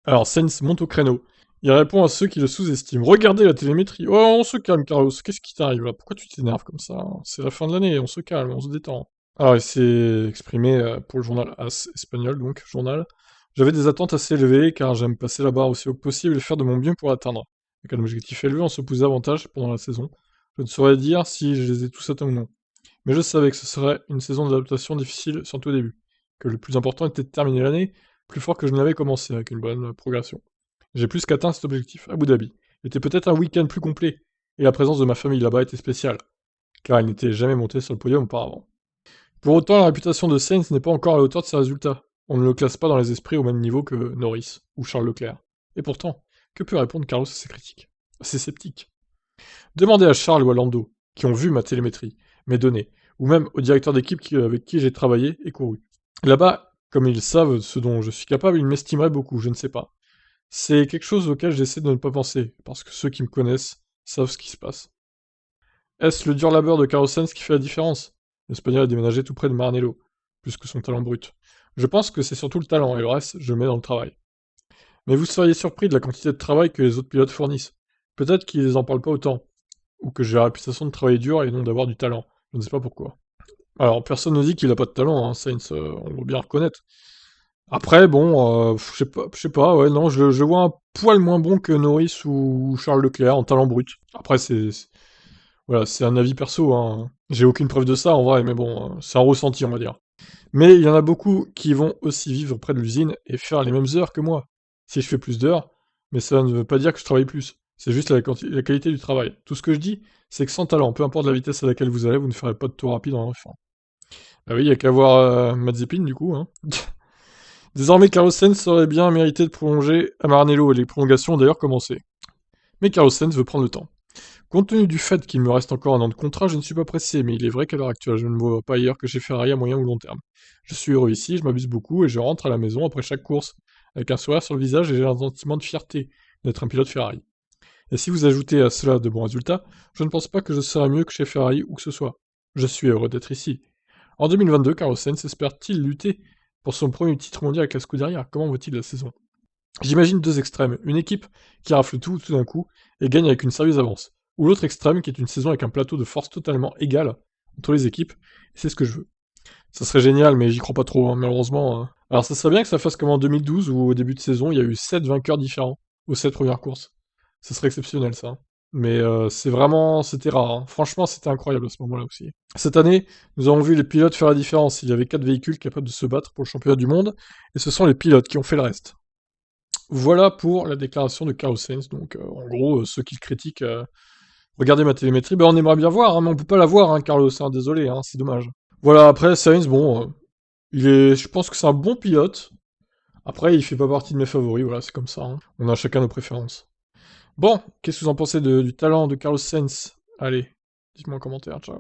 Alors Sainz monte au créneau. Il répond à ceux qui le sous-estiment. Regardez la télémétrie. Oh, on se calme, Carlos. Qu'est-ce qui t'arrive là? Pourquoi tu t'énerves comme ça? C'est la fin de l'année, on se calme, on se détend. Alors il s'est exprimé pour le journal AS espagnol, donc journal. J'avais des attentes assez élevées car j'aime passer la barre aussi haut que possible et faire de mon mieux pour l'atteindre. Avec un objectif élevé, on se pousse davantage pendant la saison. Je ne saurais dire si je les ai tous atteints ou non. Mais je savais que ce serait une saison d'adaptation difficile, surtout au début. Que le plus important était de terminer l'année plus fort que je ne l'avais commencé, avec une bonne progression. J'ai plus qu'atteint cet objectif. Abu Dhabi était peut-être un week-end plus complet, et la présence de ma famille là-bas était spéciale, car elle n'était jamais montée sur le podium auparavant. Pour autant, la réputation de Sainz n'est pas encore à la hauteur de ses résultats. On ne le classe pas dans les esprits au même niveau que Norris ou Charles Leclerc. Et pourtant, que peut répondre Carlos à ces critiques? Assez sceptique. Demandez à Charles ou à Lando, qui ont vu ma télémétrie, mes données, ou même au directeur d'équipe avec qui j'ai travaillé et couru. Là-bas, comme ils savent ce dont je suis capable, ils m'estimeraient beaucoup, je ne sais pas. C'est quelque chose auquel j'essaie de ne pas penser, parce que ceux qui me connaissent savent ce qui se passe. Est-ce le dur labeur de Carlos Sainz qui fait la différence? L'Espagnol a déménagé tout près de Maranello, plus que son talent brut. Je pense que c'est surtout le talent, et le reste, je le mets dans le travail. Mais vous seriez surpris de la quantité de travail que les autres pilotes fournissent. Peut-être qu'ils en parlent pas autant, ou que j'ai la réputation de travailler dur et non d'avoir du talent. Je ne sais pas pourquoi. Alors, personne ne dit qu'il a pas de talent, hein, Sainz, on doit bien le reconnaître. Après, bon, je sais pas, ouais, non, je vois un poil moins bon que Norris ou Charles Leclerc en talent brut. Après, voilà, c'est un avis perso, hein. J'ai aucune preuve de ça en vrai, mais bon, c'est un ressenti, on va dire. Mais il y en a beaucoup qui vont aussi vivre près de l'usine et faire les mêmes heures que moi. Si je fais plus d'heures, mais ça ne veut pas dire que je travaille plus. C'est juste la qualité du travail. Tout ce que je dis, c'est que sans talent, peu importe la vitesse à laquelle vous allez, vous ne ferez pas de tour rapide en F1. Ah oui, il y a qu'à voir Mazepin du coup, hein. Désormais, Carlos Sainz aurait bien mérité de prolonger à Maranello et les prolongations ont d'ailleurs commencé. Mais Carlos Sainz veut prendre le temps. Compte tenu du fait qu'il me reste encore un an de contrat, je ne suis pas pressé, mais il est vrai qu'à l'heure actuelle, je ne me vois pas ailleurs que chez Ferrari à moyen ou long terme. Je suis heureux ici, je m'abuse beaucoup et je rentre à la maison après chaque course, avec un sourire sur le visage et j'ai un sentiment de fierté d'être un pilote Ferrari. Et si vous ajoutez à cela de bons résultats, je ne pense pas que je serai mieux que chez Ferrari ou que ce soit. Je suis heureux d'être ici. En 2022, Carlos Sainz espère-t-il lutter pour son premier titre mondial avec la Scuderia? Comment vaut-il la saison? J'imagine deux extrêmes, une équipe qui rafle tout d'un coup et gagne avec une sérieuse avance, ou l'autre extrême qui est une saison avec un plateau de force totalement égal entre les équipes, et c'est ce que je veux. Ça serait génial, mais j'y crois pas trop, hein, malheureusement. Alors ça serait bien que ça fasse comme en 2012, où au début de saison, il y a eu 7 vainqueurs différents aux 7 premières courses. Ça serait exceptionnel, ça. Mais c'était rare, hein. Franchement, c'était incroyable à ce moment-là aussi. Cette année, nous avons vu les pilotes faire la différence. Il y avait 4 véhicules capables de se battre pour le championnat du monde, et ce sont les pilotes qui ont fait le reste. Voilà pour la déclaration de Carlos Sainz. Donc, en gros, ceux qui le critiquent, regardez ma télémétrie. Ben, on aimerait bien voir, hein, mais on peut pas la voir, hein, Carlos. Hein, désolé, hein, c'est dommage. Voilà, après, Sainz, bon, je pense que c'est un bon pilote. Après, il fait pas partie de mes favoris, voilà, c'est comme ça. Hein. On a chacun nos préférences. Bon, qu'est-ce que vous en pensez du talent de Carlos Sainz? Allez, dites-moi en commentaire, ciao.